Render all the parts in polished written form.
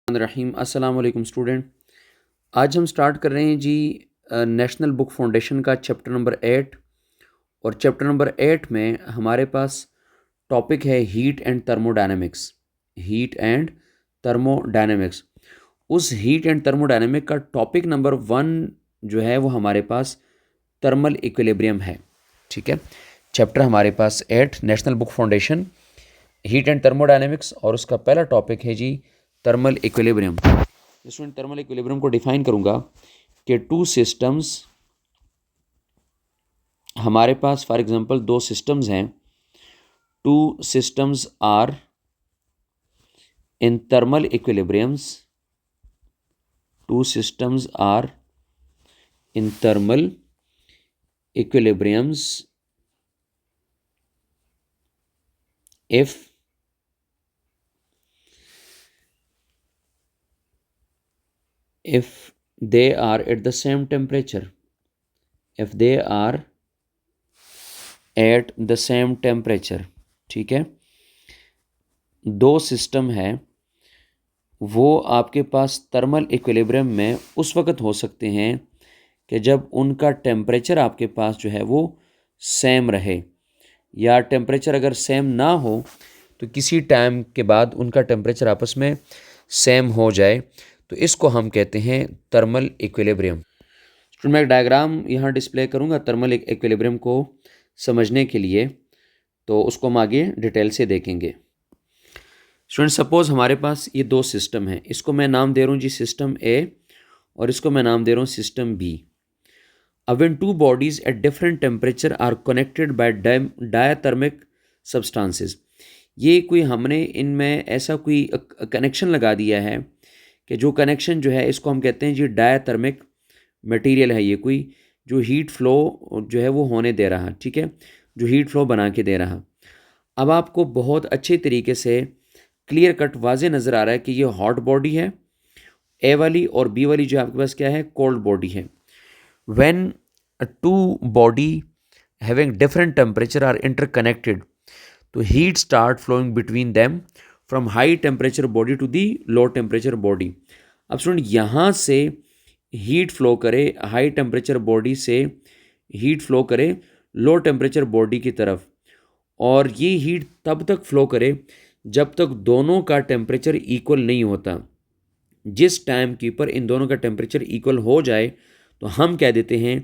रहीम अस्सलाम वालेकुम स्टूडेंट। आज हम स्टार्ट कर रहे हैं जी नेशनल बुक फाउंडेशन का चैप्टर नंबर 8। और चैप्टर नंबर 8 में हमारे पास टॉपिक है heat and thermodynamics. Heat and thermodynamics. उस हीट एंड थर्मोडायनेमिक का टॉपिक नंबर 1 जो है वो हमारे पास थर्मल इक्विलिब्रियम है। ठीक है, चैप्टर हमारे पास 8 National Book Foundation heat and thermodynamics, और उसका पहला टॉपिक है जी thermal equilibrium. Student, thermal equilibrium को डिफाइन करूंगा कि टू सिस्टम्स, हमारे पास फॉर एग्जांपल दो सिस्टम्स हैं। Two systems are in thermal equilibriums. Two systems are in thermal equilibriums if they are at the same temperature. If they are at the same temperature, ठीक है। दो system है, वो आपके पास थर्मल इक्विलिब्रियम में उस वक्त हो सकते हैं कि जब उनका टेम्परेचर आपके पास जो है वो सेम रहे, या टेम्परेचर अगर सेम ना हो तो किसी टाइम के बाद उनका टेम्परेचर आपस में सेम हो जाए, तो इसको हम कहते हैं थर्मल इक्विलिब्रियम। स्टूडेंट, मैं एक डायग्राम यहाँ डिस्प्ले करूँगा थर्मल इक्विलिब्रियम को समझने के लिए, तो उसको हम आगे डिटेल से देखेंगे। स्टूडेंट, सपोज हमारे पास ये दो सिस्टम हैं, इसको मैं नाम दे रहा हूँ जी सिस्टम ए, और इसको मैं नाम दे रहा हूँ सिस्टम बी। अब when two bodies at different temperature are connected by diathermic substances, ये कोई हमने इनमें ऐसा कोई कनेक्शन लगा दिया है कि जो कनेक्शन जो है इसको हम कहते हैं जी डायथर्मिक मटेरियल है। ये कोई जो हीट फ्लो जो है वो होने दे रहा, ठीक है, जो हीट फ्लो बना के दे रहा। अब आपको बहुत अच्छे तरीके से क्लियर कट वाजे नज़र आ रहा है कि ये हॉट बॉडी है ए वाली, और बी वाली जो आपके पास क्या है, कोल्ड बॉडी है। When two body having different temperature are interconnected, तो heat start flowing between them from high temperature body to the low temperature body। अब स्टूडेंट, यहाँ से हीट फ्लो करे हाई टेम्परेचर बॉडी से, हीट फ्लो करे low temperature body की तरफ, और ये हीट तब तक फ्लो करे जब तक दोनों का टेम्परेचर इक्वल नहीं होता। जिस टाइम के ऊपर इन दोनों का टेम्परेचर इक्वल हो जाए तो हम कह देते हैं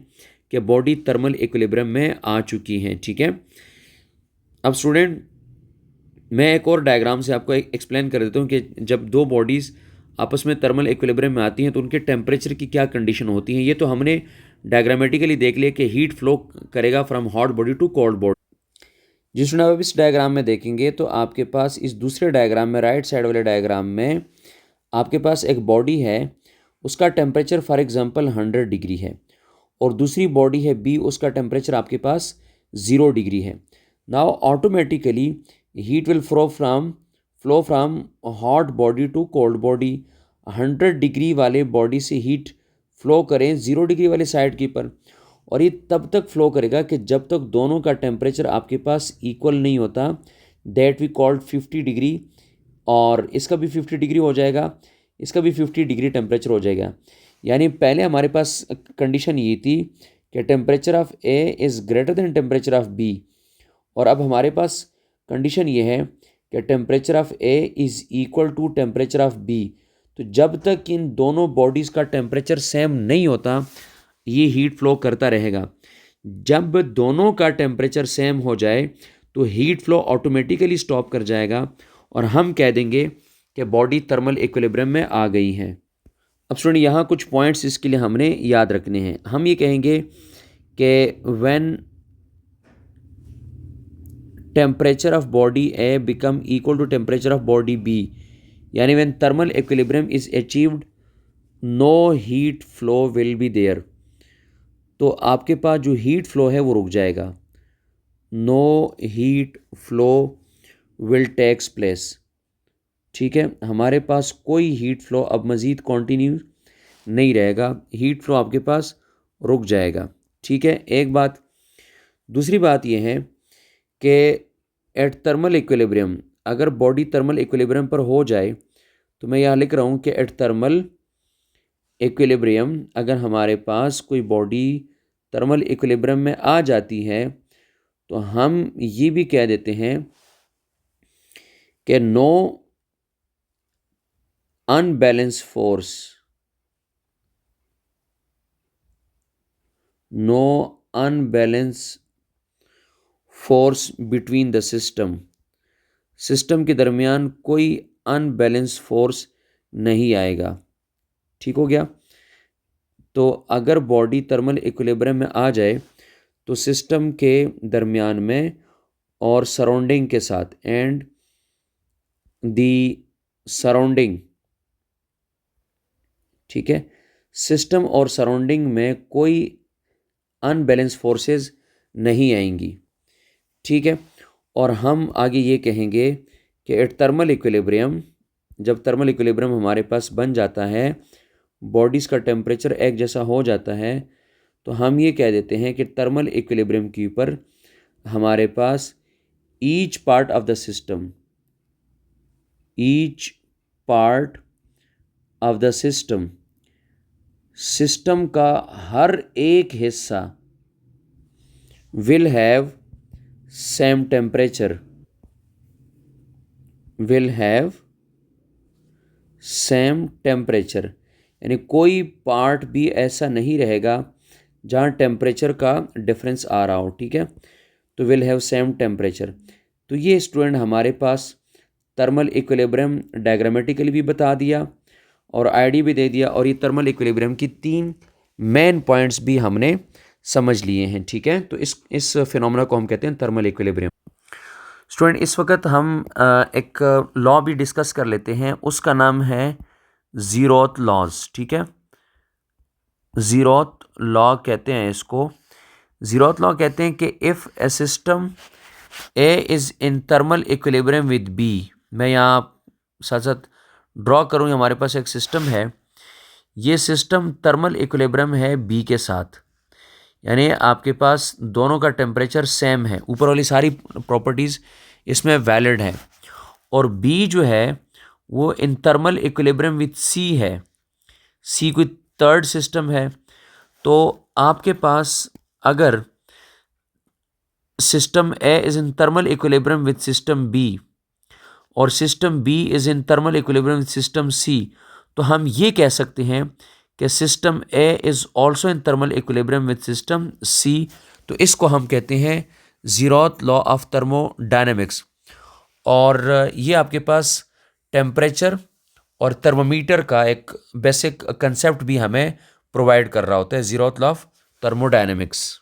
कि बॉडी थर्मल इक्विलिब्रियम में आ चुकी हैं। ठीक है, अब स्टूडेंट मैं एक और डायग्राम से आपको एक्सप्लेन कर देता हूँ कि जब दो बॉडीज़ आपस में थर्मल इक्विलिब्रियम में आती हैं तो उनके टेम्परेचर की क्या कंडीशन होती हैं। ये तो हमने डायग्रामेटिकली देख लिया कि हीट फ्लो करेगा from hot body to cold body. जिस स्टूडेंट आप इस डायग्राम में देखेंगे तो आपके पास इस दूसरे डायग्राम में, राइट साइड वाले डायग्राम में, आपके पास एक बॉडी है, उसका टेम्परेचर फॉर एग्जांपल 100 डिग्री है, और दूसरी बॉडी है बी, उसका टेम्परेचर आपके पास 0 डिग्री है। Now automatically heat will flow from hot body to cold body. 100 degree वाले बॉडी से हीट फ्लो करें 0 डिग्री वाले साइड के ऊपर, और ये तब तक फ्लो करेगा कि जब तक दोनों का टेम्परेचर आपके पास इक्वल नहीं होता, दैट वी कॉल्ड 50 डिग्री, और इसका भी 50 डिग्री हो जाएगा, इसका भी 50 डिग्री टेम्परेचर हो जाएगा। यानी पहले हमारे पास कंडीशन ये थी कि temperature of A is greater than temperature of B, और अब हमारे पास कंडीशन ये है कि temperature of A is equal to temperature of B. तो जब तक इन दोनों बॉडीज़ का टेम्परेचर सेम नहीं होता, ये हीट फ्लो करता रहेगा। जब दोनों का टेम्परेचर सेम हो जाए तो हीट फ्लो ऑटोमेटिकली स्टॉप कर जाएगा, और हम कह देंगे कि बॉडी थर्मल इक्विलिब्रियम में आ गई है। अब स्टूडेंट, यहाँ कुछ पॉइंट्स इसके लिए हमने याद रखने हैं। हम ये कहेंगे कि when temperature of body A become equal to temperature of body B, यानी when thermal equilibrium is achieved, no heat flow will be there. तो आपके पास जो हीट फ्लो है वो रुक जाएगा। No heat flow will takes place. ठीक है, हमारे पास कोई हीट फ्लो अब मज़ीद कंटिन्यू नहीं रहेगा, हीट फ्लो आपके पास रुक जाएगा। ठीक है, एक बात। दूसरी बात यह है कि एट थर्मल इक्विलिब्रियम, अगर बॉडी थर्मल इक्विलिब्रियम पर हो जाए तो मैं यहाँ लिख रहा हूँ कि एट थर्मल इक्विलिब्रियम अगर हमारे पास कोई बॉडी थर्मल इक्विलिब्रियम में आ जाती है तो हम ये भी कह देते हैं कि no unbalance force, no unbalance force between the system, system के दरमियान कोई अनबैलेंस फोर्स नहीं आएगा। ठीक हो गया। तो अगर बॉडी थर्मल इक्विलिब्रियम में आ जाए तो सिस्टम के दरमियान में और सराउंडिंग के साथ एंड दी सराउंडिंग, ठीक है, सिस्टम और सराउंडिंग में कोई अनबैलेंस फोर्सेस नहीं आएंगी। ठीक है। और हम आगे ये कहेंगे कि एट थर्मल इक्विलिब्रियम, जब थर्मल इक्विलिब्रियम हमारे पास बन जाता है, बॉडीज़ का टेम्परेचर एक जैसा हो जाता है, तो हम ये कह देते हैं कि थर्मल इक्विलिब्रियम के ऊपर हमारे पास each part of the system, each part of the system, system का हर एक हिस्सा will have same temperature, will have same temperature, यानी कोई पार्ट भी ऐसा नहीं रहेगा जहाँ टेम्परेचर का डिफरेंस आ रहा हो। ठीक है। तो विल हैव सेम टेम्परेचर। तो ये स्टूडेंट हमारे पास थर्मल इक्विलिब्रियम डायग्रामेटिकली भी बता दिया और आईडी भी दे दिया, और ये थर्मल इक्विलिब्रियम की 3 मेन पॉइंट्स भी हमने समझ लिए हैं। ठीक है। तो इस फिनोमेना को हम कहते हैं थर्मल इक्विलिब्रियम। स्टूडेंट इस वक्त हम एक लॉ भी डिस्कस कर लेते हैं, उसका नाम है ज़ीरोथ लॉज। ठीक है। ज़ीरोथ लॉ कहते हैं इसको। ज़ीरोथ लॉ कहते हैं कि if a system A is in thermal equilibrium with B, मैं यहाँ साथ साथ ड्रॉ करूँ, हमारे पास एक सिस्टम है, ये सिस्टम थर्मल इक्विलिब्रियम है बी के साथ, यानी आपके पास दोनों का टेम्परेचर सेम है, ऊपर वाली सारी प्रॉपर्टीज़ इसमें वैलिड हैं, और बी जो है वो in thermal equilibrium with C है, सी कोई थर्ड सिस्टम है। तो आपके पास अगर system A is in thermal equilibrium with system B और system B is in thermal equilibrium with system C, तो हम ये कह सकते हैं कि system A is also in thermal equilibrium with system C. तो इसको हम कहते हैं ज़ीरोथ लॉ ऑफ थर्मोडायनेमिक्स। और ये आपके पास टेम्परेचर और थर्मोमीटर का एक बेसिक कंसेप्ट भी हमें प्रोवाइड कर रहा होता है, ज़ीरोथ लॉ ऑफ थर्मोडायनेमिक्स।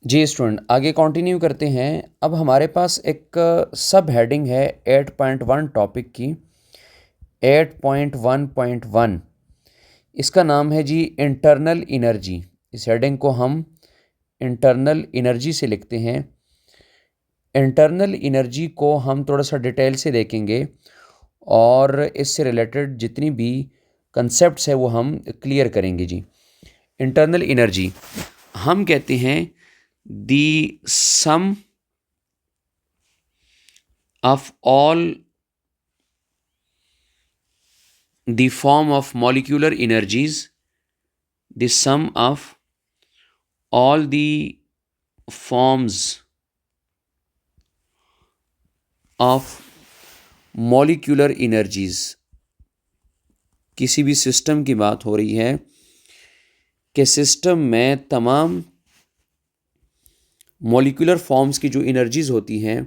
जी स्टूडेंट, आगे कंटिन्यू करते हैं। अब हमारे पास एक सब हेडिंग है 8.1 टॉपिक की, 8.1.1, इसका नाम है जी इंटरनल एनर्जी। इस हेडिंग को हम इंटरनल एनर्जी से लिखते हैं। इंटरनल एनर्जी को हम थोड़ा सा डिटेल से देखेंगे और इससे रिलेटेड जितनी भी कंसेप्ट्स है वो हम क्लियर करेंगे जी। इंटरनल एनर्जी हम कहते हैं the sum of all the form of molecular energies, the sum of all the forms of molecular energies। किसी भी सिस्टम की बात हो रही है कि सिस्टम में तमाम मॉलिक्यूलर फॉर्म्स की जो एनर्जीज़ होती हैं,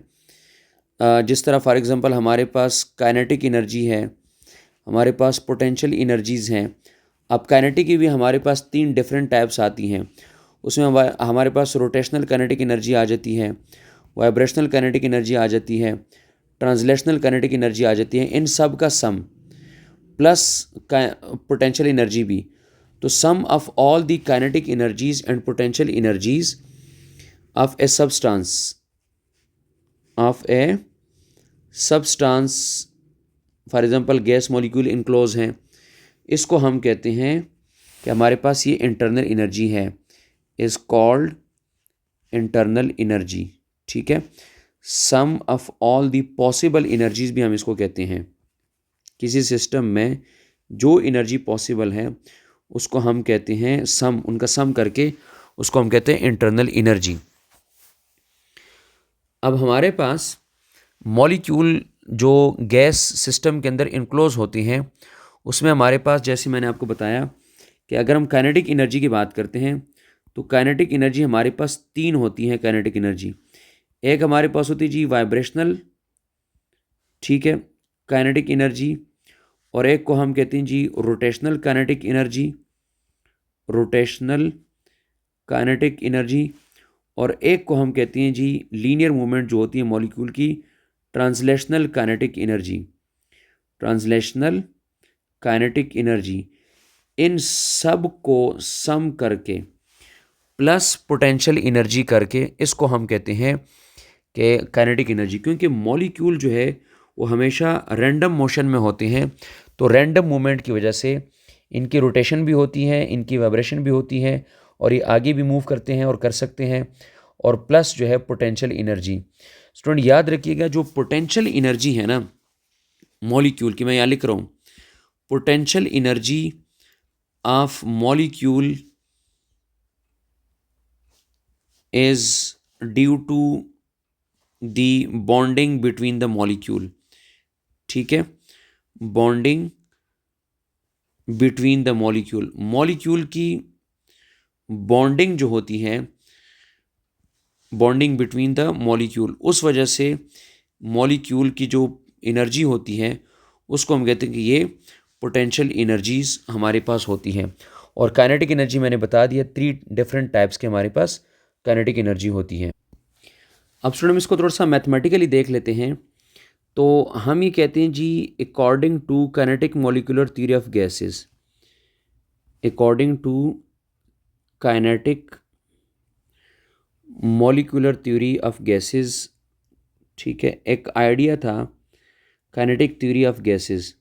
जिस तरह फॉर एग्जांपल हमारे पास काइनेटिक एनर्जी है, हमारे पास पोटेंशियल एनर्जीज़ हैं। अब काइनेटिक की भी हमारे पास 3 डिफरेंट टाइप्स आती हैं। उसमें हमारे पास रोटेशनल काइनेटिक एनर्जी आ जाती है, वाइब्रेशनल काइनेटिक एनर्जी आ जाती है, ट्रांसलेशनल काइनेटिक एनर्जी आ जाती है। इन सब का सम प्लस पोटेंशियल एनर्जी भी, तो sum of all the kinetic energies and potential energies of a substance, for example gas molecule enclose हैं, इसको हम कहते हैं कि हमारे पास ये इंटरनल एनर्जी है, इज़ कॉल्ड इंटरनल एनर्जी। ठीक है। Sum of all the possible energies भी हम इसको कहते हैं। किसी सिस्टम में जो एनर्जी पॉसिबल है उसको हम कहते हैं सम, उनका सम करके उसको हम कहते हैं इंटरनल एनर्जी। अब हमारे पास मॉलिक्यूल जो गैस सिस्टम के अंदर इनक्लोज होती हैं उसमें हमारे पास, जैसे मैंने आपको बताया कि अगर हम काइनेटिक एनर्जी की बात करते हैं तो काइनेटिक एनर्जी हमारे पास तीन होती हैं। काइनेटिक एनर्जी एक हमारे पास होती है जी वाइब्रेशनल, ठीक है, काइनेटिक एनर्जी, और एक को हम कहते हैं जी rotational kinetic energy, rotational kinetic energy, और एक को हम कहते हैं जी लीनियर मूवमेंट जो होती है मॉलिक्यूल की, translational kinetic energy, translational kinetic energy. इन सब को सम करके प्लस पोटेंशियल एनर्जी करके इसको हम कहते हैं कि काइनेटिक एनर्जी। क्योंकि मॉलिक्यूल जो है वो हमेशा रैंडम मोशन में होते हैं, तो रैंडम मूवमेंट की वजह से इनकी रोटेशन भी होती है, इनकी वाइब्रेशन भी होती है, और ये आगे भी मूव करते हैं और कर सकते हैं, और प्लस जो है पोटेंशियल एनर्जी। स्टूडेंट याद रखिएगा, जो पोटेंशियल एनर्जी है ना मॉलिक्यूल की, मैं यहाँ लिख रहा हूँ, potential energy of molecule is due to the bonding between the molecule, ठीक है, bonding between the molecule, molecule की बॉन्डिंग जो होती है, बॉन्डिंग बिटवीन द मॉलिक्यूल, उस वजह से मॉलिक्यूल की जो एनर्जी होती है उसको हम कहते हैं कि ये पोटेंशियल एनर्जीज हमारे पास होती हैं। और काइनेटिक एनर्जी मैंने बता दिया, 3 डिफरेंट टाइप्स के हमारे पास काइनेटिक एनर्जी होती है। अब स्टूडेंट इसको थोड़ा सा मैथमेटिकली देख लेते हैं। तो हम ये कहते हैं जी according to kinetic molecular theory of gases, according to kinetic molecular theory of gases, ठीक है, एक आइडिया था काइनेटिक थ्योरी ऑफ गैसेस,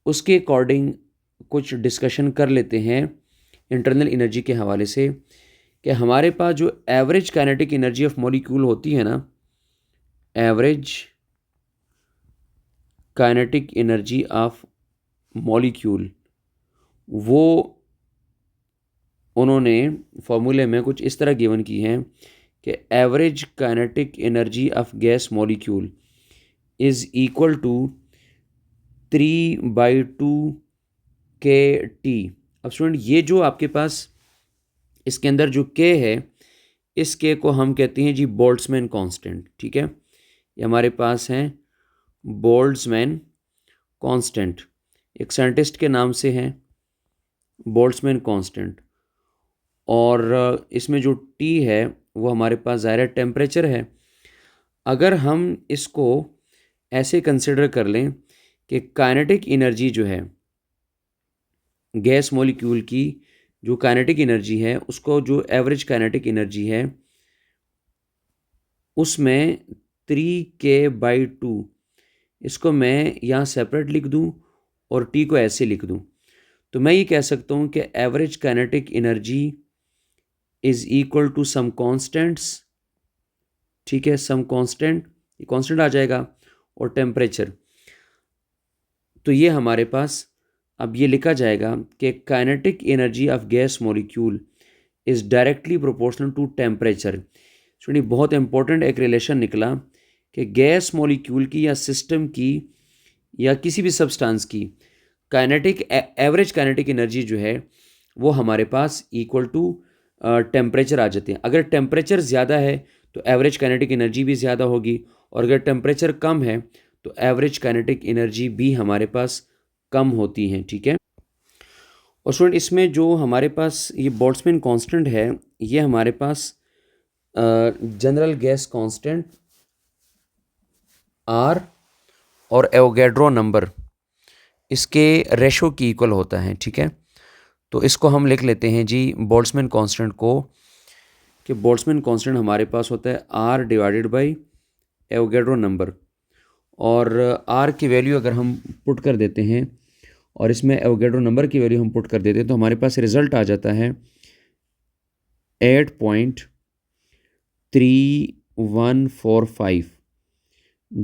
उसके अकॉर्डिंग कुछ डिस्कशन कर लेते हैं इंटरनल एनर्जी के हवाले से कि हमारे पास जो average kinetic energy of molecule होती है ना, average kinetic energy of molecule, वो उन्होंने फॉर्मूले में कुछ इस तरह गिवन की हैं कि average kinetic energy of gas molecule is equal to 3/2 kT। अब स्टूडेंट ये जो आपके पास इसके अंदर जो k है, इस k को हम कहते हैं जी बोल्ट्जमैन कांस्टेंट, ठीक है, ये हमारे पास हैं बोल्ट्जमैन कांस्टेंट, एक साइंटिस्ट के नाम से हैं बोल्ट्जमैन कांस्टेंट। और इसमें जो T है वो हमारे पास ज़ाहिर है टेम्परेचर है। अगर हम इसको ऐसे कंसिडर कर लें कि काइनेटिक एनर्जी जो है गैस मॉलिक्यूल की, जो काइनेटिक एनर्जी है उसको, जो एवरेज काइनेटिक एनर्जी है उसमें 3k/2, इसको मैं यहाँ सेपरेट लिख दूँ और T को ऐसे लिख दूँ, तो मैं ये कह सकता हूँ कि average kinetic energy is equal to some constants, ठीक है, सम कांस्टेंट, ये कांस्टेंट आ जाएगा, और टेम्परेचर। तो ये हमारे पास अब ये लिखा जाएगा कि kinetic energy of gas molecule is directly proportional to temperature. सुनिए बहुत इंपॉर्टेंट एक रिलेशन निकला कि गैस मॉलिक्यूल की या सिस्टम की या किसी भी सब्सटेंस की काइनेटिक एवरेज काइनेटिक एनर्जी जो है वो हमारे पास इक्वल टू टेम्परेचर आ जाते हैं। अगर टेम्परेचर ज़्यादा है तो एवरेज काइनेटिक एनर्जी भी ज़्यादा होगी, और अगर टेम्परेचर कम है तो एवरेज काइनेटिक एनर्जी भी हमारे पास कम होती हैं, ठीक है। और स्टूडेंट इसमें जो हमारे पास ये बोल्ट्जमैन कांस्टेंट है, ये हमारे पास जनरल गैस कांस्टेंट R और एवोगैड्रो नंबर, इसके रेशो की इक्वल होता है, ठीक है। तो इसको हम लिख लेते हैं जी बोल्ट्जमैन कांस्टेंट को, कि बोल्ट्जमैन कांस्टेंट हमारे पास होता है R/बाई एवोगैड्रो नंबर, और R की वैल्यू अगर हम पुट कर देते हैं और इसमें एवोगैड्रो नंबर की वैल्यू हम पुट कर देते हैं तो हमारे पास रिज़ल्ट आ जाता है 8.3145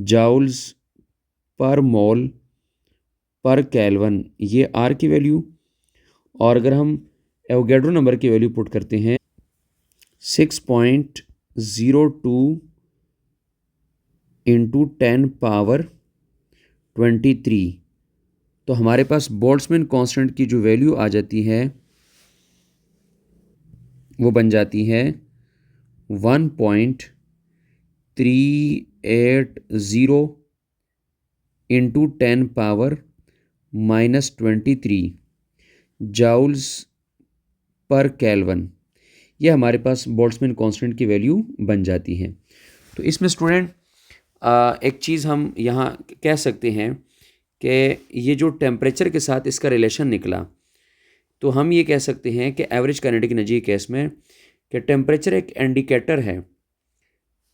जाउल्स पर मोल पर केल्विन, ये आर की वैल्यू, और अगर हम एवोगैड्रो नंबर की वैल्यू पुट करते हैं 6.02 इंटू 10⁻23, तो हमारे पास बोल्ट्जमैन कांस्टेंट की जो वैल्यू आ जाती है वो बन जाती है 1.380 इंटू 10⁻23 जाउल्स पर केल्विन। ये हमारे पास बोल्ट्जमैन कांस्टेंट की वैल्यू बन जाती है। तो इसमें स्टूडेंट एक चीज़ हम यहाँ कह सकते हैं कि ये जो टेम्परेचर के साथ इसका रिलेशन निकला, तो हम ये कह सकते हैं कि एवरेज काइनेटिक एनर्जी के केस में कि टेम्परेचर एक इंडिकेटर है।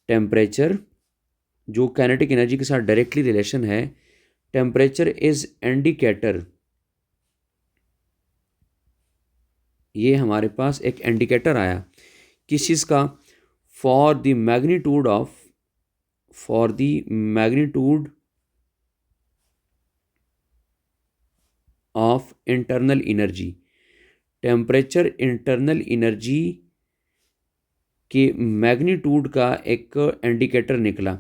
टेम्परेचर जो काइनेटिक एनर्जी के साथ डायरेक्टली रिलेशन है, टेम्परेचर इज इंडिकेटर, ये हमारे पास एक इंडिकेटर आया किस चीज़ का, for the magnitude of internal energy. Temperature internal energy के मैग्नीट्यूड का एक इंडिकेटर निकला,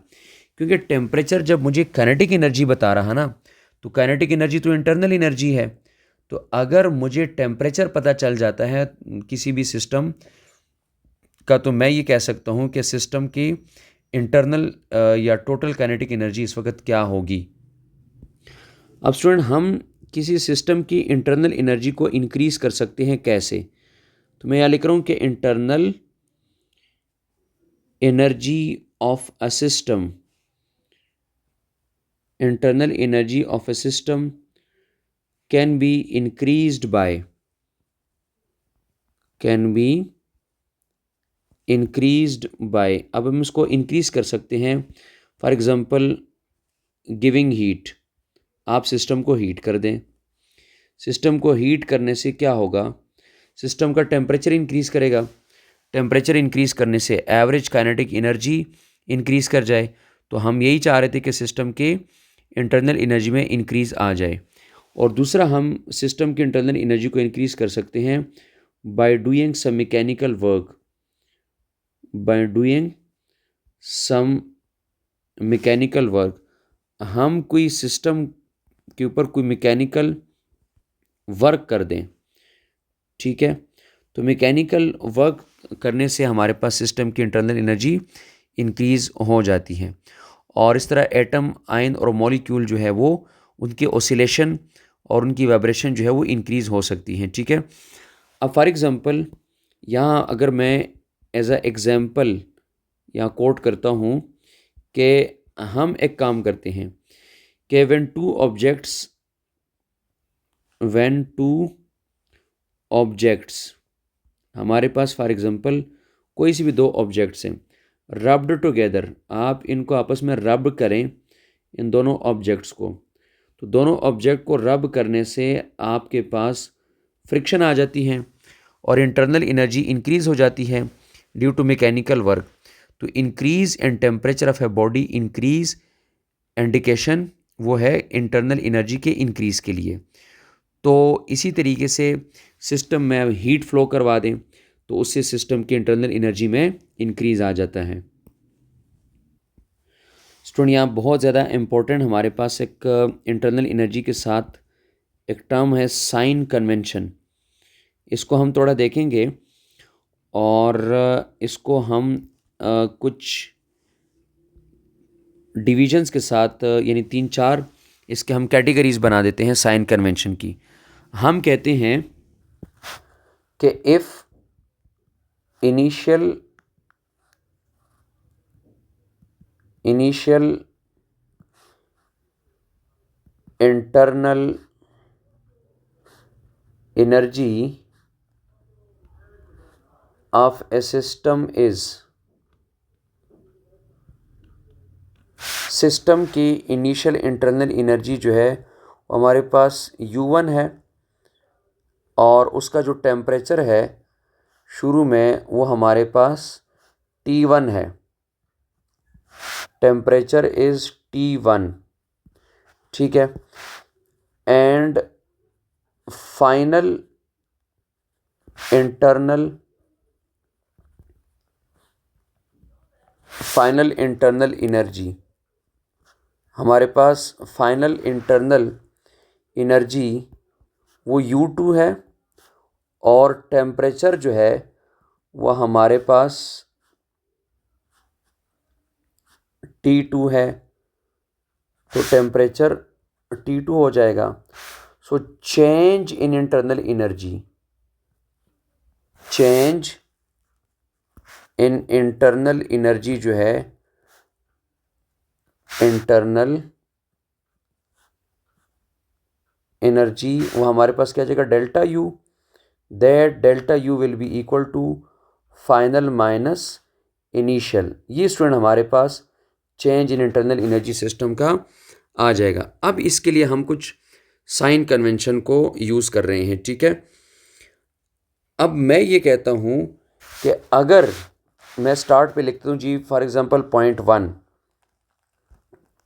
क्योंकि टेम्परेचर जब मुझे काइनेटिक एनर्जी बता रहा ना, तो काइनेटिक एनर्जी तो इंटरनल एनर्जी है। तो अगर मुझे टेम्परेचर पता चल जाता है किसी भी सिस्टम का, तो मैं ये कह सकता हूँ कि सिस्टम की इंटरनल या टोटल काइनेटिक एनर्जी इस वक्त क्या होगी। अब स्टूडेंट, हम किसी सिस्टम की इंटरनल एनर्जी को इंक्रीज कर सकते हैं कैसे? तो मैं यहाँ लिख रहा हूँ कि internal energy of a system, internal energy of a system can be increased by अब हम इसको इंक्रीज कर सकते हैं। फॉर एग्जांपल गिविंग हीट, आप सिस्टम को हीट कर दें। सिस्टम को हीट करने से क्या होगा? सिस्टम का टेम्परेचर इंक्रीज करेगा। टेम्परेचर इंक्रीज करने से एवरेज काइनेटिक एनर्जी इंक्रीज कर जाए। तो हम यही चाह रहे थे कि सिस्टम के इंटरनल एनर्जी में इंक्रीज़ आ जाए। और दूसरा, हम सिस्टम की इंटरनल एनर्जी को इंक्रीज़ कर सकते हैं by doing some mechanical work, हम कोई सिस्टम के ऊपर कोई मैकेनिकल वर्क कर दें, ठीक है। तो मैकेनिकल वर्क करने से हमारे पास सिस्टम की इंटरनल एनर्जी इंक्रीज़ हो जाती है। और इस तरह एटम, आयन और मॉलिक्यूल जो है वो उनके ऑसिलेशन और उनकी वाइब्रेशन जो है वो इंक्रीज़ हो सकती हैं, ठीक है। अब फॉर एग्ज़ाम्पल यहाँ अगर मैं एज अ एग्ज़ाम्पल यहाँ कोट करता हूँ कि हम एक काम करते हैं कि व्हेन टू ऑब्जेक्ट्स हमारे पास, फॉर एग्ज़ाम्पल कोई सी भी दो ऑब्जेक्ट्स हैं, रब्ड टुगेदर, आप इनको आपस में रब करें इन दोनों ऑब्जेक्ट्स को, तो दोनों ऑब्जेक्ट को रब करने से आपके पास फ्रिक्शन आ जाती है और इंटरनल एनर्जी इंक्रीज़ हो जाती है ड्यू टू मैकेनिकल वर्क। तो increase in temperature of a body, increase indication वो है इंटरनल एनर्जी के इंक्रीज़ के लिए। तो इसी तरीके से सिस्टम में हीट फ्लो करवा दें तो उससे सिस्टम की इंटरनल एनर्जी में इंक्रीज़ आ जाता है। स्टूडेंट, यहाँ बहुत ज़्यादा इम्पोर्टेंट हमारे पास एक इंटरनल एनर्जी के साथ एक टर्म है साइन कन्वेंशन। इसको हम थोड़ा देखेंगे और इसको हम कुछ डिविजन्स के साथ यानी 3-4 इसके हम कैटेगरीज बना देते हैं साइन कन्वेंशन की। हम कहते हैं कि if initial internal energy of A system is, system की इनिशियल इंटरनल एनर्जी जो है वो हमारे पास U1 है और उसका जो टेम्परेचर है शुरू में वो हमारे पास T1 है। टेम्परेचर इज़ T1, ठीक है। एंड फाइनल इंटरनल एनर्जी, हमारे पास फाइनल इंटरनल एनर्जी वो U2 है, और टेम्परेचर जो है वह हमारे पास T2 है। तो टेम्परेचर T2 हो जाएगा। So change in internal energy, change in internal energy जो है, इंटरनल एनर्जी वो हमारे पास क्या जाएगा, delta U. That delta U will be equal to final minus initial. ये स्टूडेंट हमारे पास change in internal energy system का आ जाएगा। अब इसके लिए हम कुछ साइन कन्वेंशन को यूज़ कर रहे हैं, ठीक है। अब मैं ये कहता हूँ कि अगर मैं स्टार्ट पे लिखता हूँ जी, फॉर एग्जांपल .1,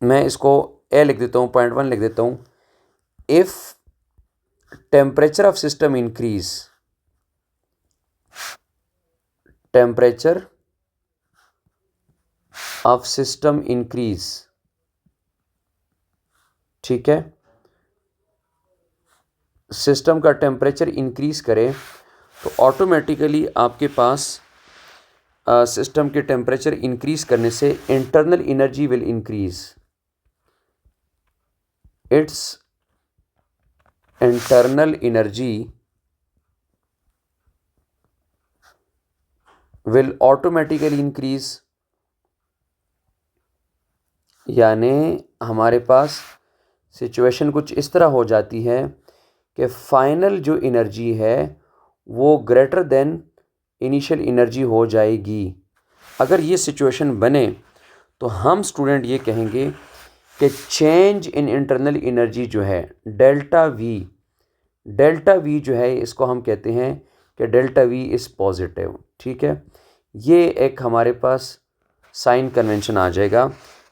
मैं इसको ए लिख देता हूँ, .1 लिख देता हूँ। If temperature of system increase, temperature of system increase, ठीक है, सिस्टम का टेम्परेचर इंक्रीज करे तो ऑटोमेटिकली आपके पास सिस्टम के टेम्परेचर इंक्रीज करने से internal energy will increase, it's internal energy will automatically increase. यानी हमारे पास सिचुएशन कुछ इस तरह हो जाती है कि फाइनल जो एनर्जी है वो ग्रेटर देन इनिशियल एनर्जी हो जाएगी। अगर ये सिचुएशन बने तो हम स्टूडेंट ये कहेंगे कि चेंज इन इंटरनल एनर्जी जो है डेल्टा वी जो है, इसको हम कहते हैं कि डेल्टा वी इज़ पॉजिटिव, ठीक है। ये एक हमारे पास साइन कन्वेंशन आ जाएगा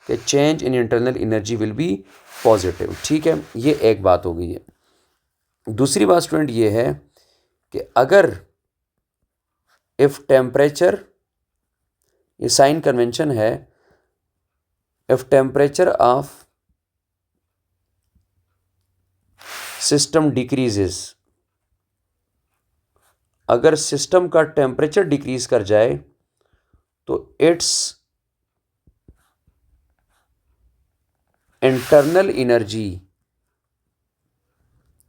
कि change in internal energy will be positive, ठीक है। ये एक बात हो गई है। दूसरी बात स्टूडेंट ये है कि अगर इफ़ टेम्परेचर, ये साइन कन्वेंशन है, if temperature of system decreases, अगर सिस्टम का टेम्परेचर डिक्रीज कर जाए तो इट्स इंटरनल एनर्जी,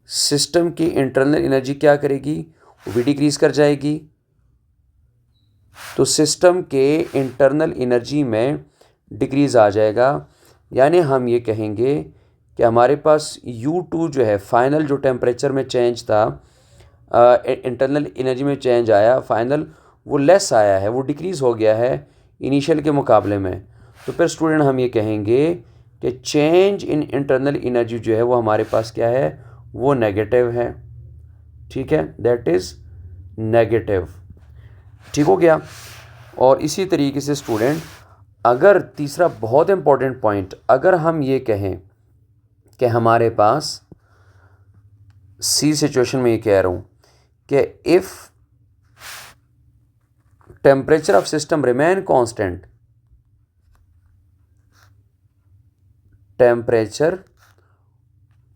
सिस्टम की इंटरनल एनर्जी क्या करेगी, वो भी डिक्रीज कर जाएगी। तो सिस्टम के इंटरनल एनर्जी में डिक्रीज आ जाएगा। यानी हम ये कहेंगे कि हमारे पास U2 जो है, फाइनल जो टेम्परेचर में चेंज था, इंटरनल एनर्जी में चेंज आया, फाइनल वो लेस आया है, वो डिक्रीज़ हो गया है इनिशियल के मुकाबले में। तो फिर स्टूडेंट हम ये कहेंगे कि चेंज इन इंटरनल एनर्जी जो है वो हमारे पास क्या है, वो नेगेटिव है, ठीक है, दैट इज़ नेगेटिव, ठीक हो गया। और इसी तरीके से स्टूडेंट, अगर तीसरा बहुत इंपॉर्टेंट पॉइंट, अगर हम ये कहें कि हमारे पास सी सिचुएशन में ये कह रहा हूँ कि if temperature of system remain constant, temperature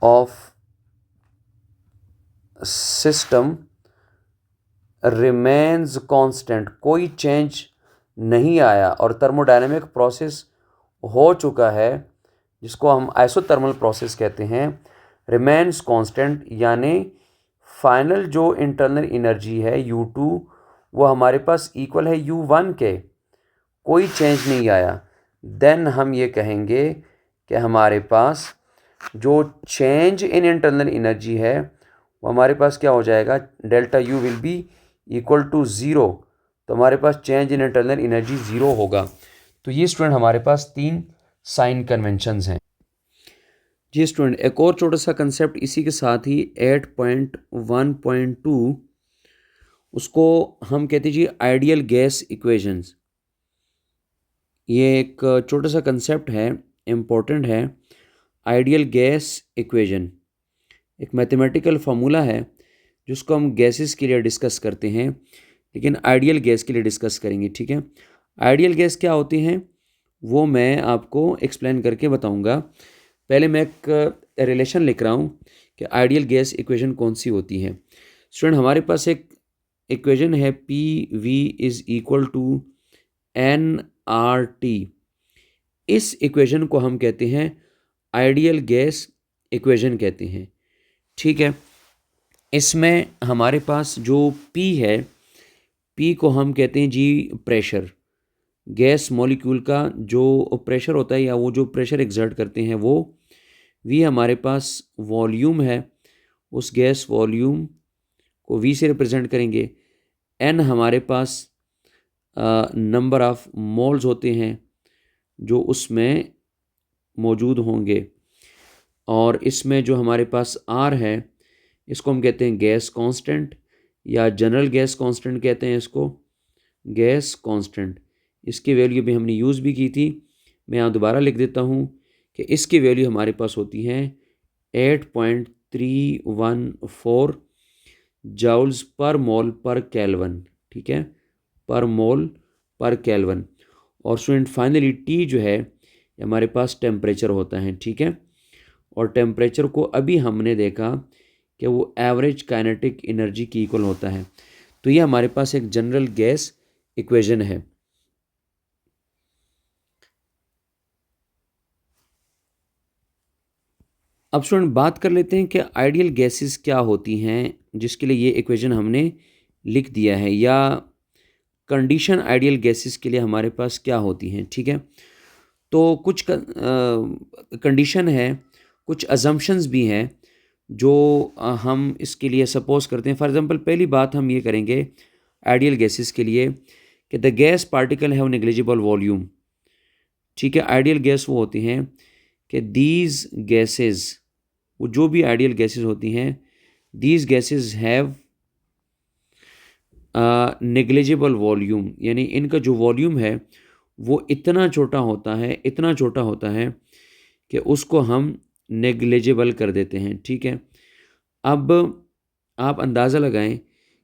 of system remains constant, कोई चेंज नहीं आया और थर्मोडायनेमिक प्रोसेस हो चुका है, जिसको हम आइसोथर्मल प्रोसेस कहते हैं, रिमेन्स कांस्टेंट, यानी फाइनल जो इंटरनल एनर्जी है U2 वो हमारे पास इक्वल है U1 के, कोई चेंज नहीं आया, देन हम ये कहेंगे कि हमारे पास जो चेंज इन इंटरनल एनर्जी है वो हमारे पास क्या हो जाएगा, delta U will be equal to zero. तो हमारे पास change in internal energy zero होगा। तो ये स्टूडेंट हमारे पास 3 साइन कन्वेंशंस हैं। जी स्टूडेंट, एक और छोटा सा कंसेप्ट इसी के साथ ही 8.1.2, उसको हम कहते हैं जी आइडियल गैस इक्वेशंस। ये एक छोटा सा कंसेप्ट है, इम्पोर्टेंट है, आइडियल गैस इक्वेशन। एक मैथमेटिकल फार्मूला है जिसको हम गैसेस के लिए डिस्कस करते हैं, लेकिन आइडियल गैस के लिए डिस्कस करेंगे, ठीक है। आइडियल गैस क्या होती हैं वो मैं आपको एक्सप्लेन करके बताऊंगा। पहले मैं एक रिलेशन लिख रहा हूँ कि आइडियल गैस इक्वेशन कौन सी होती है। स्टूडेंट, हमारे पास एक इक्वेशन है P V is equal to n R T. इस इक्वेशन को हम कहते हैं आइडियल गैस इक्वेशन कहते हैं, ठीक है। इसमें हमारे पास जो P है, P को हम कहते हैं जी प्रेशर। गैस मॉलिक्यूल का जो प्रेशर होता है या वो जो प्रेशर एक्सर्ट करते हैं वो। V हमारे पास वॉल्यूम है, उस गैस वॉल्यूम को V से रिप्रेजेंट करेंगे। N हमारे पास नंबर ऑफ मोल्स होते हैं जो उसमें मौजूद होंगे। और इसमें जो हमारे पास R है, इसको हम कहते हैं गैस कांस्टेंट या जनरल गैस कांस्टेंट कहते हैं इसको, गैस कांस्टेंट। इसकी वैल्यू भी हमने यूज़ भी की थी। मैं यहाँ दोबारा लिख देता हूँ कि इसकी वैल्यू हमारे पास होती है 8.314 जाउल्स पर मोल पर केल्विन, ठीक है, पर मोल पर केल्विन। और स्टूडेंट फाइनली T जो है हमारे पास टेम्परेचर होता है, ठीक है। और टेम्परेचर को अभी हमने देखा कि वो एवरेज काइनेटिक एनर्जी की इक्वल होता है। तो ये हमारे पास एक जनरल गैस इक्वेशन है। अब स्टूडेंट बात कर लेते हैं कि आइडियल गैसेस क्या होती हैं, जिसके लिए ये इक्वेशन हमने लिख दिया है, या कंडीशन आइडियल गैसेस के लिए हमारे पास क्या होती हैं, ठीक है। तो कुछ कंडीशन है, कुछ अजम्पशंस भी हैं जो हम इसके लिए सपोज करते हैं। फॉर एग्जांपल पहली बात हम ये करेंगे आइडियल गैसेस के लिए कि the gas particle have negligible volume, ठीक है। आइडियल गैस वो होती हैं कि दीज गैसेस, वो जो भी आइडियल गैसेस होती हैं, these gases have negligible volume, यानी इनका जो वॉल्यूम है वो इतना छोटा होता है, इतना छोटा होता है कि उसको हम नेग्लिजिबल कर देते हैं, ठीक है। अब आप अंदाज़ा लगाएं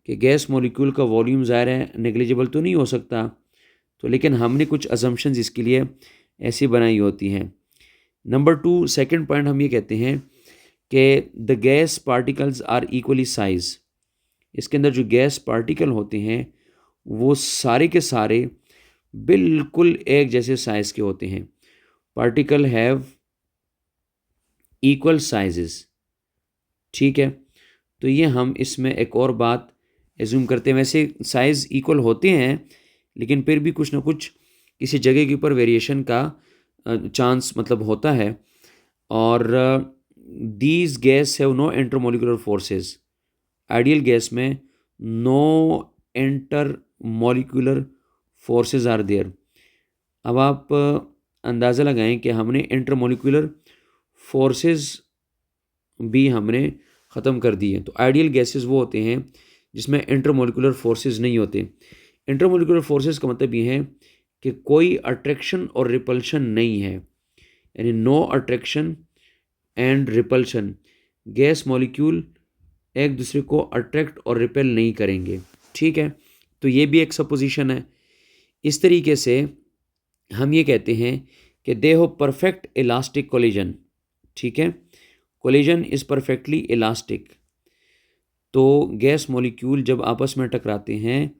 कि गैस मॉलिक्यूल का वॉल्यूम ज़ाहिर है नेग्लिजिबल तो नहीं हो सकता, तो लेकिन हमने कुछ अजम्पशंस इसके लिए ऐसी बनाई होती हैं। नंबर 2, सेकंड पॉइंट हम ये कहते हैं कि the gas particles are equally size. इसके अंदर जो गैस पार्टिकल होते हैं वो सारे के सारे बिल्कुल एक जैसे साइज के होते हैं। पार्टिकल हैव इक्वल साइजेस, ठीक है। तो ये हम इसमें एक और बात एज्यूम करते हैं। वैसे साइज़ इक्वल होते हैं लेकिन फिर भी कुछ ना कुछ किसी जगह के ऊपर वेरिएशन का चांस मतलब होता है। और these gas have no intermolecular forces. Ideal gas में no intermolecular forces are there. अब आप अंदाज़ा लगाएं कि हमने इंटरमोलिकुलर फोर्सेस भी हमने ख़त्म कर दिए। तो आइडियल गैसेस वो होते हैं जिसमें इंटरमोलिकुलर फोर्सेस नहीं होते। इंटरमोलिकुलर फोर्सेस का मतलब ये है कि कोई अट्रैक्शन और रिपल्शन नहीं है, यानी no attraction and repulsion. Gas molecule एक दूसरे को अट्रैक्ट और रिपेल नहीं करेंगे, ठीक है। तो ये भी एक सपोजिशन है। इस तरीके से हम ये कहते हैं कि दे हो परफेक्ट इलास्टिक कोलिजन, ठीक है। Collision is perfectly elastic. तो गैस मॉलिक्यूल जब आपस में टकराते हैं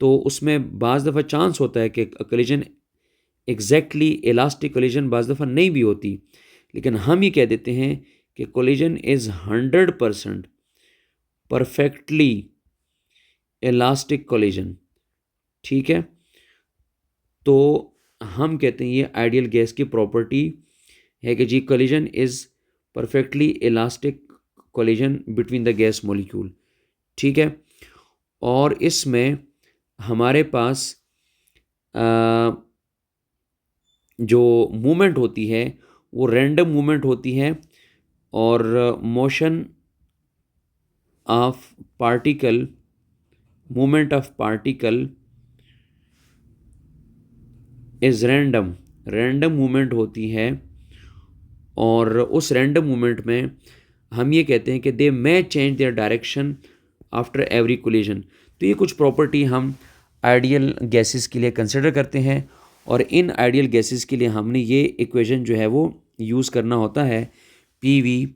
तो उसमें बाज़ दफ़ा चांस होता है कि कोलिजन एग्जैक्टली इलास्टिक कोलिजन बाज़ दफ़ा नहीं भी होती, लेकिन हम ये कह देते हैं कि collision is 100% perfectly elastic collision, ठीक है। तो हम कहते हैं ये आइडियल गैस की प्रॉपर्टी है कि जी collision is perfectly elastic collision between the gas molecule, ठीक है। और इसमें हमारे पास जो मूवमेंट होती है वो रैंडम मूवमेंट होती है, और motion of particle, movement of particle is random, random movement होती है। और उस रैंडम मूवमेंट में हम ये कहते हैं कि they may change their direction after every collision. तो ये कुछ प्रॉपर्टी हम आइडियल गैसेस के लिए कंसिडर करते हैं, और इन आइडियल गैसेस के लिए हमने ये इक्वेशन जो है वो यूज़ करना होता है, P V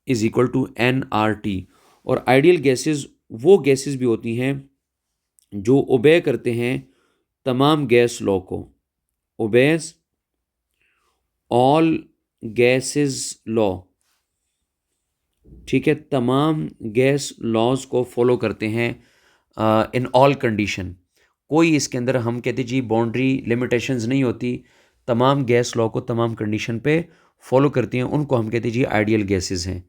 is equal to n R T. और आइडियल गैसेस वो गैसेस भी होती हैं जो ओबे करते हैं तमाम गैस लॉ को, ओबेज ऑल गैसेस लॉ, ठीक है, तमाम गैस लॉज को फॉलो करते हैं इन ऑल कंडीशन। कोई इसके अंदर हम कहते जी बाउंड्री लिमिटेशंस नहीं होती, तमाम गैस लॉ को तमाम कंडीशन पे फॉलो करती हैं, उनको हम कहते जी आइडियल गैसेस हैं।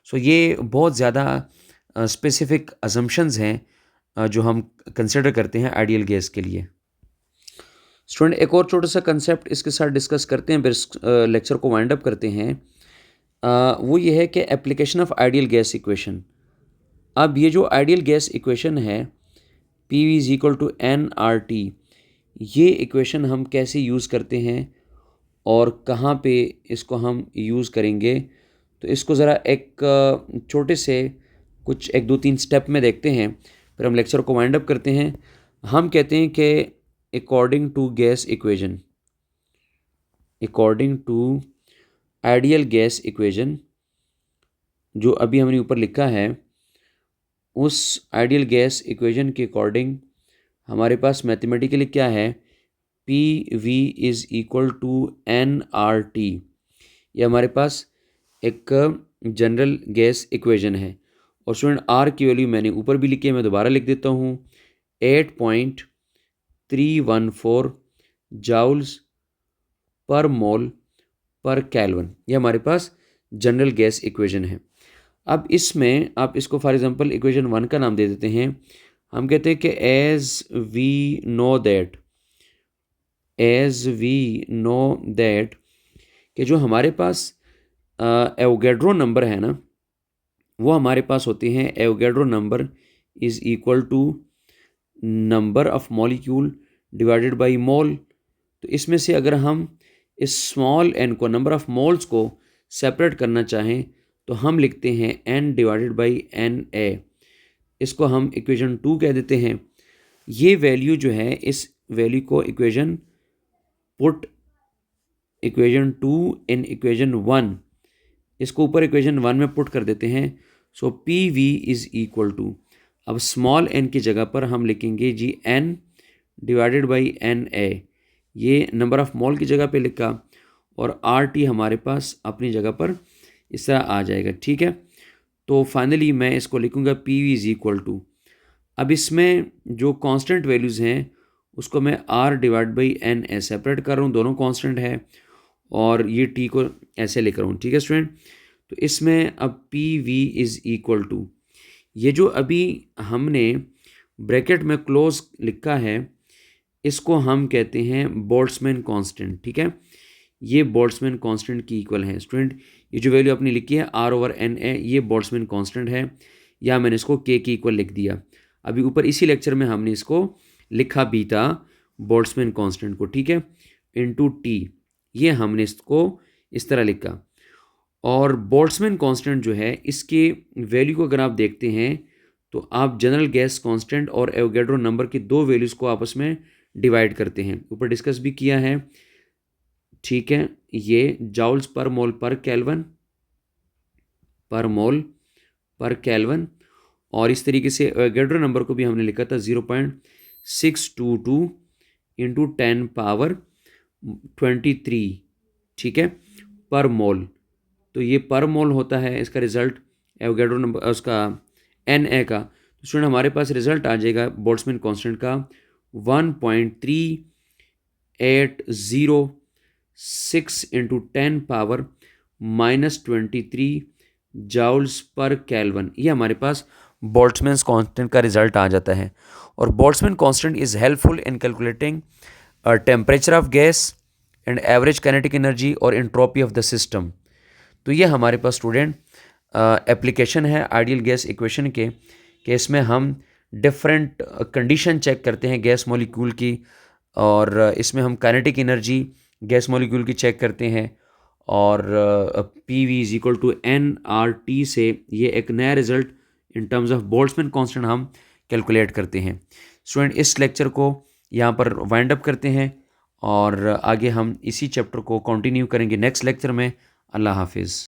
सो ये बहुत ज़्यादा स्पेसिफिक असम्पशंस हैं जो हम कंसिडर करते हैं आइडियल गैस के लिए। स्टूडेंट एक और छोटा सा कंसेप्ट इसके साथ डिस्कस करते हैं, फिर लेक्चर को वाइंड अप करते हैं। वो ये है कि application of ideal gas equation. अब ये जो आइडियल गैस इक्वेशन है P V is equal to n R T, ये इक्वेशन हम कैसे यूज़ करते हैं और कहाँ पे इसको हम यूज़ करेंगे, तो इसको ज़रा एक छोटे से कुछ 1 2 3 स्टेप में देखते हैं, फिर हम लेक्चर को वाइंड अप करते हैं। हम कहते हैं कि according to gas equation, according to ideal gas equation जो अभी हमने ऊपर लिखा है, उस आइडियल गैस इक्वेशन के अकॉर्डिंग हमारे पास मैथमेटिकली क्या है, P V is equal to n R T. ये हमारे पास एक जनरल गैस इक्वेशन है। और स्टूडेंट आर की वैल्यू मैंने ऊपर भी लिखी है, मैं दोबारा लिख देता हूँ, 8.314 जाउल्स पर मोल पर केल्विन। ये हमारे पास जनरल गैस इक्वेशन है। अब इसमें आप इसको फॉर एग्जांपल इक्वेशन 1 का नाम दे देते हैं। हम कहते हैं कि एज वी नो दैट कि जो हमारे पास एवोगैड्रो नंबर है ना, वो हमारे पास होते हैं, Avogadro number is equal to number of molecule divided by mole. तो इसमें से अगर हम इस स्मॉल एन को, नंबर ऑफ मोल्स को सेपरेट करना चाहें तो हम लिखते हैं n divided by N A. इसको हम इक्वेशन 2 कह देते हैं। ये वैल्यू जो है, इस वैल्यू को पुट इक्वेशन 2 इन इक्वेशन 1, इसको ऊपर इक्वेशन 1 में पुट कर देते हैं। So P V is equal to, अब स्मॉल n की जगह पर हम लिखेंगे जी n divided by N A, ये नंबर ऑफ मोल की जगह पे लिखा, और आर टी हमारे पास अपनी जगह पर इस तरह आ जाएगा, ठीक है। तो फाइनली मैं इसको लिखूंगा P V is equal to, अब इसमें जो कांस्टेंट वैल्यूज़ हैं उसको मैं R divide by N A separate कर रहा हूँ, दोनों कांस्टेंट है, और ये टी को ऐसे लिख रहा हूँ, ठीक है स्टूडेंट। तो इसमें अब P V is equal to, ये जो अभी हमने ब्रैकेट में क्लोज लिखा है, इसको हम कहते हैं बोल्ट्जमैन कांस्टेंट, ठीक है। ये बोल्ट्जमैन कांस्टेंट की इक्वल है स्टूडेंट। ये जो वैल्यू आपने लिखी है आर ओवर एन ए, ये बोल्ट्जमैन कांस्टेंट है, या मैंने इसको के की इक्वल लिख दिया। अभी ऊपर इसी लेक्चर में हमने इसको लिखा भी था बोल्ट्जमैन कांस्टेंट को, ठीक है, इनटू टी, ये हमने इसको इस तरह लिखा। और बोल्ट्जमैन कांस्टेंट जो है, इसके वैल्यू को अगर आप देखते हैं तो आप जनरल गैस कांस्टेंट और एवोगैड्रो नंबर की दो वैल्यूज़ को आपस में डिवाइड करते हैं, ऊपर डिस्कस भी किया है, ठीक है। ये जाउल्स पर मोल पर केल्विन, और इस तरीके से एवोगैड्रो नंबर को भी हमने लिखा था 0.622 इंटू 10 पावर 23, ठीक है, पर मोल। तो ये पर मोल होता है इसका रिजल्ट, एवोगैड्रो नंबर उसका एन ए का। तो स्टूडेंट हमारे पास रिजल्ट आ जाएगा बोल्ट्जमैन कांस्टेंट का 1.3806 इंटू 10 पावर -23 जाउल्स पर केल्विन। ये हमारे पास बोल्ट्जमैन कांस्टेंट का रिजल्ट आ जाता है। और Boltzmann constant is helpful in calculating temperature of gas and average kinetic energy और एंट्रोपी ऑफ द सिस्टम। तो ये हमारे पास स्टूडेंट एप्लीकेशन है आइडियल गैस इक्वेशन के, केस में हम डिफरेंट कंडीशन चेक करते हैं गैस मॉलिक्यूल की, और इसमें हम काइनेटिक एनर्जी गैस मॉलिक्यूल की चेक करते हैं, और P V is equal to n R T से ये एक नया result in terms of Boltzmann constant हम कैलकुलेट करते हैं। स्टूडेंट इस लेक्चर को यहाँ पर वाइंड अप करते हैं और आगे हम इसी चैप्टर को कंटिन्यू करेंगे नेक्स्ट लेक्चर में। अल्लाह हाफिज़।